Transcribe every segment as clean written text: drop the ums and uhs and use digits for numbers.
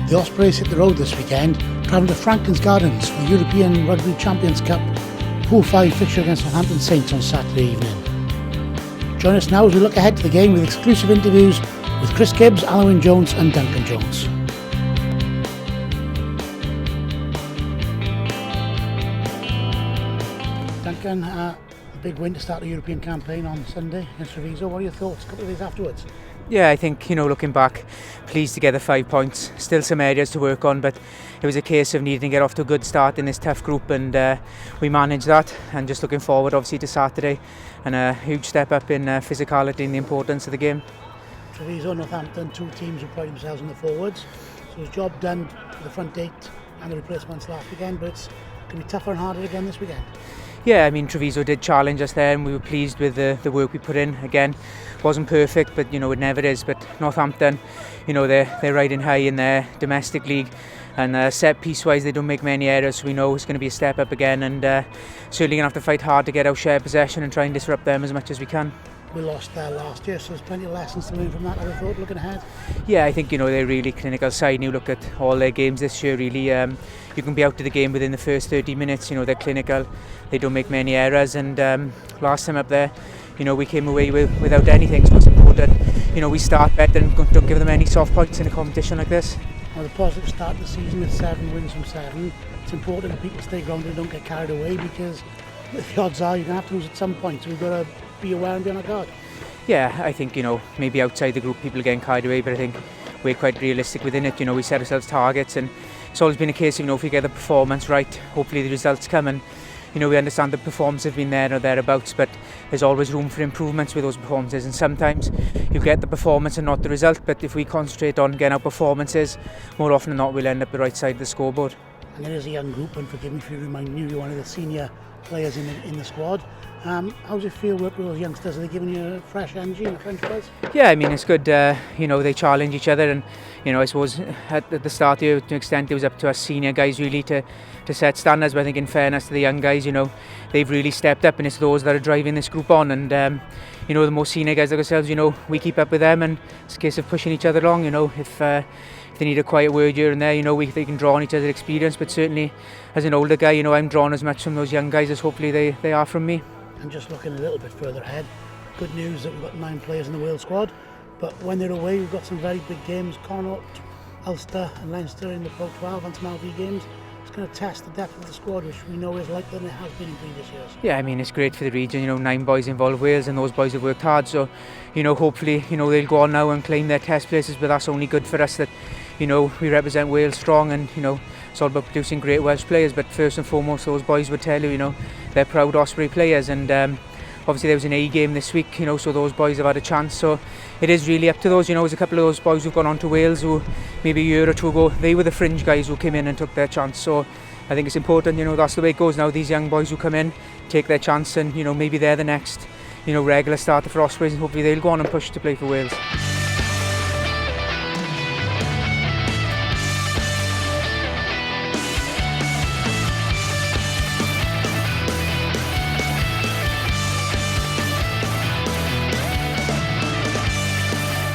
The Ospreys hit the road this weekend, travelling to Franklin's Gardens for the European Rugby Champions Cup Pool 5 fixture against Northampton Saints on Saturday evening. Join us now as we look ahead to the game with exclusive interviews with Chris Gibbes, Alun Jones and Duncan Jones. Duncan, a big win to start the European campaign on Sunday against Treviso. What are your thoughts a couple of days afterwards? Yeah, I think, looking back, pleased to get the 5 points. Still some areas to work on, but it was a case of needing to get off to a good start in this tough group, and we managed that. And just looking forward, obviously, to Saturday, and a huge step up in physicality and the importance of the game. Treviso, Northampton, two teams who pride themselves on the forwards. So his job done with the front eight and the replacements last weekend, but it's going to be tougher and harder again this weekend. Yeah, I mean, Treviso did challenge us there, and we were pleased with the work we put in. Again, wasn't perfect, but it never is. But Northampton, they're riding high in their domestic league, and set piece wise they don't make many errors, so we know it's going to be a step up again, and certainly going to have to fight hard to get our share possession and try and disrupt them as much as we can. We lost there last year, so there's plenty of lessons to learn from that, I would have thought, looking ahead. Yeah, I think they're really clinical side, and you look at all their games this year, really you can be out of the game within the first 30 minutes. They're clinical, they don't make many errors, and last time up there we came away without anything, so it's important we start better and don't give them any soft points in a competition like this. Well, the positive start of the season with 7 wins from 7, it's important that people stay grounded and don't get carried away, because the odds are you're going to have to lose at some point, so we've got to be aware and be on our guard. Yeah, I think maybe outside the group people are getting carried away, but I think we're quite realistic within it. We set ourselves targets, and it's always been a case of if we get the performance right, hopefully the results come, and we understand the performances have been there or thereabouts, but there's always room for improvements with those performances, and sometimes you get the performance and not the result, but if we concentrate on getting our performances, more often than not we'll end up the right side of the scoreboard. And it is a young group, and forgive me if you remind me, you're one of the senior players in the squad. How does it feel working with those youngsters? Are they giving you fresh energy and a French buzz? Yeah, I mean, it's good. They challenge each other, and I suppose at the start here, to an extent, it was up to us senior guys really to set standards. But I think, in fairness to the young guys, they've really stepped up, and it's those that are driving this group on. And the more senior guys like ourselves, we keep up with them, and it's a case of pushing each other along. If they need a quiet word here and there, they can draw on each other's experience. But certainly, as an older guy, I'm drawn as much from those young guys as hopefully they are from me. And just looking a little bit further ahead, good news that we've got 9 players in the World squad, but when they're away we've got some very big games, Connaught, Ulster and Leinster in the Pro 12 and some LV games. It's going to test the depth of the squad, which we know is lighter than it has been in previous years. Yeah, I mean, it's great for the region, 9 boys involved Wales, and those boys have worked hard, so hopefully they'll go on now and claim their test places, but that's only good for us that we represent Wales strong, and it's all about producing great Welsh players. But first and foremost, those boys would tell you they're proud Osprey players, and obviously there was an A game this week, so those boys have had a chance, so it is really up to those. There's a couple of those boys who've gone on to Wales who maybe a year or two ago, they were the fringe guys who came in and took their chance, so I think it's important, that's the way it goes now. These young boys who come in, take their chance, and maybe they're the next regular starter for Ospreys, and hopefully they'll go on and push to play for Wales.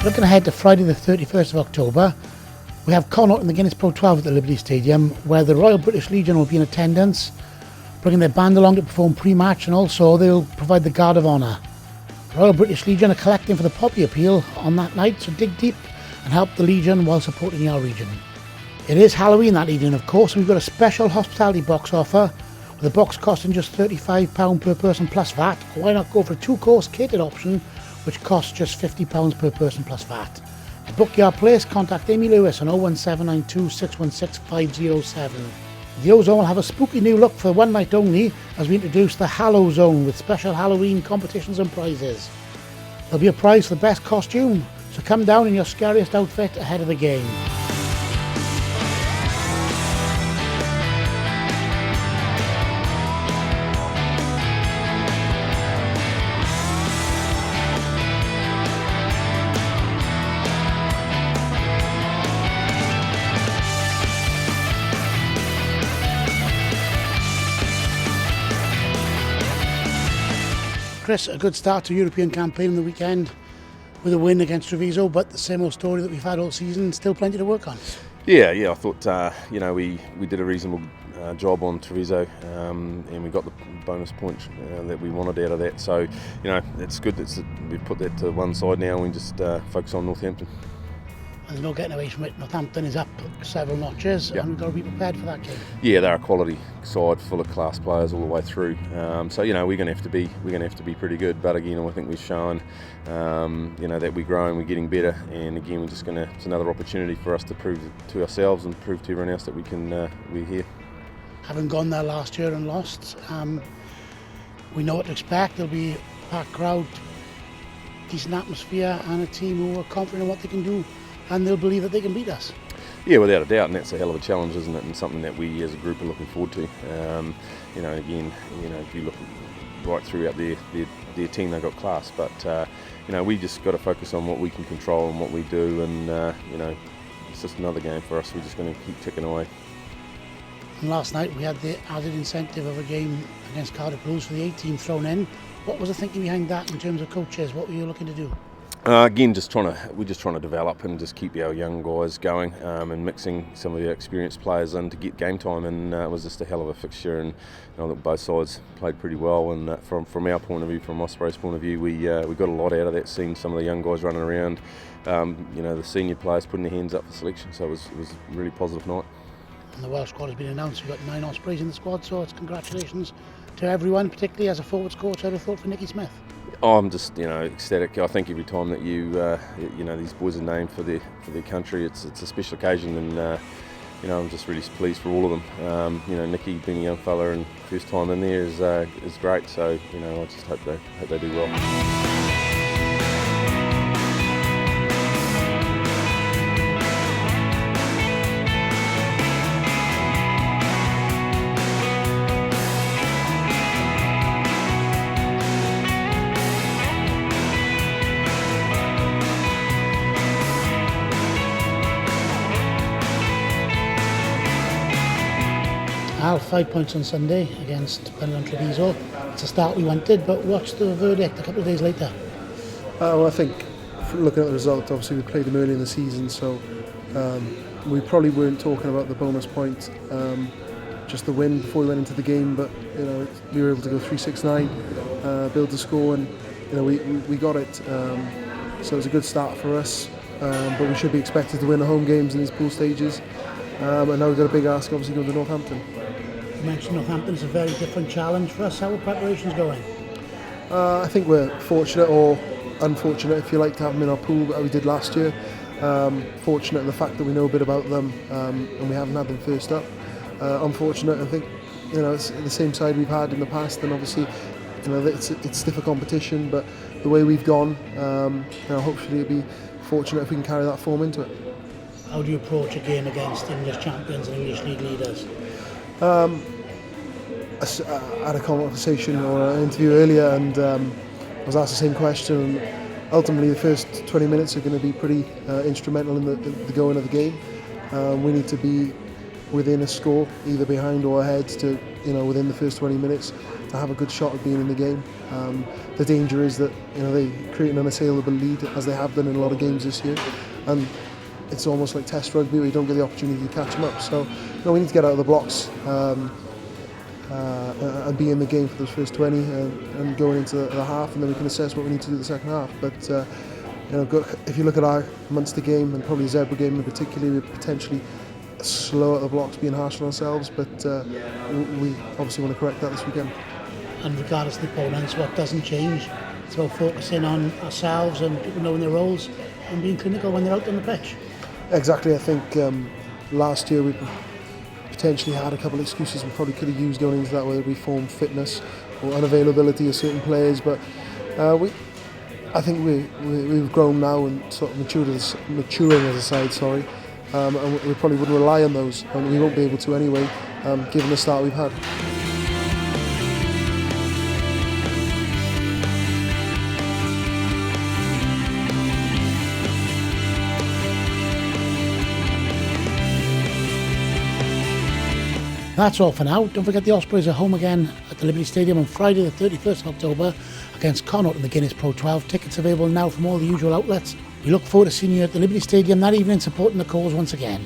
Looking ahead to Friday the 31st of October, we have Connaught in the Guinness Pro 12 at the Liberty Stadium, where the Royal British Legion will be in attendance, bringing their band along to perform pre-match, and also they'll provide the Guard of Honour. The Royal British Legion are collecting for the Poppy Appeal on that night, so dig deep and help the Legion while supporting your region. It is Halloween that evening, of course, and we've got a special hospitality box offer, with the box costing just £35 per person plus VAT. Why not go for a 2-course catered option, which costs just £50 per person plus VAT. To book your place, contact Amy Lewis on 01792 616 507. The Ozone will have a spooky new look for one night only as we introduce the Hallow Zone with special Halloween competitions and prizes. There'll be a prize for the best costume, so come down in your scariest outfit ahead of the game. Chris, a good start to European campaign on the weekend with a win against Treviso, but the same old story that we've had all season, still plenty to work on. Yeah. I thought we did a reasonable job on Treviso, and we got the bonus point that we wanted out of that. So it's good that we've put that to one side now, and we just focus on Northampton. There's no getting away from it. Northampton is up several notches, and we've got to be prepared for that game. Yeah, they're a quality side, full of class players all the way through. So we're going to have to be pretty good. But again, I think we've shown that we're growing, we're getting better, and again, it's another opportunity for us to prove to ourselves and prove to everyone else that we're here. Having gone there last year and lost, we know what to expect. There'll be a packed crowd, decent atmosphere, and a team who are confident in what they can do, and they'll believe that they can beat us. Yeah, without a doubt, and that's a hell of a challenge, isn't it? And something that we as a group are looking forward to. Again, if you look right throughout their team, they've got class, but we just got to focus on what we can control and what we do, and it's just another game for us. We're just going to keep ticking away. And last night we had the added incentive of a game against Cardiff Blues for the A team thrown in. What was the thinking behind that in terms of coaches? What were you looking to do? Again, we're just trying to develop and just keep our young guys going, and mixing some of the experienced players in to get game time. And it was just a hell of a fixture, and I think both sides played pretty well. And from our point of view, from Ospreys' point of view, we got a lot out of that. Seeing some of the young guys running around, the senior players putting their hands up for selection. So it was a really positive night. And the Welsh squad has been announced. We've got 9 Ospreys in the squad, so it's congratulations to everyone, particularly as a forwards coach. I'd have thought for Nicky Smith. I'm just ecstatic. I think every time that these boys are named for their country, it's a special occasion, and I'm just really pleased for all of them. Nicky being a young fella and first time in there is great. So I just hope they do well. Al, 5 points on Sunday against Treviso. It's a start we wanted, but what's the verdict a couple of days later? Well, I think looking at the result, obviously we played them early in the season, so we probably weren't talking about the bonus point, just the win before we went into the game. But we were able to go 3-6-9, build the score, and we got it. So it was a good start for us, but we should be expected to win the home games in these pool stages. And now we've got a big ask, obviously, going to Northampton. You mentioned Northampton is a very different challenge for us. How are preparations going? I think we're fortunate, or unfortunate if you like, to have them in our pool that we did last year. Fortunate in the fact that we know a bit about them, and we haven't had them first up. Unfortunate, I think, it's the same side we've had in the past, and obviously, it's stiffer competition, but the way we've gone, hopefully it'll be fortunate if we can carry that form into it. How do you approach a game against English champions and English league leaders? I had a conversation or an interview earlier, and I was asked the same question. And ultimately, the first 20 minutes are going to be pretty instrumental in the going of the game. We need to be within a score, either behind or ahead, to within the first 20 minutes to have a good shot at being in the game. The danger is that they create an unassailable lead, as they have done in a lot of games this year, and it's almost like test rugby where you don't get the opportunity to catch them up. So we need to get out of the blocks and be in the game for those first 20 and going into the half, and then we can assess what we need to do the second half. But if you look at our Munster game, and probably the Zebra game in particular, we're potentially slow at the blocks, being harsh on ourselves, but we obviously want to correct that this weekend. And regardless of the opponents, what doesn't change? It's about focusing on ourselves and people knowing their roles and being clinical when they're out on the pitch. Exactly. I think last year we potentially had a couple of excuses we probably could have used going into that, whether it be form, fitness, or unavailability of certain players. But I think we've grown now and sort of maturing as a side. And we probably wouldn't rely on those, and we won't be able to anyway, given the start we've had. That's all for now. Don't forget the Ospreys are home again at the Liberty Stadium on Friday the 31st of October against Connacht in the Guinness Pro 12. Tickets available now from all the usual outlets. We look forward to seeing you at the Liberty Stadium that evening, supporting the cause once again.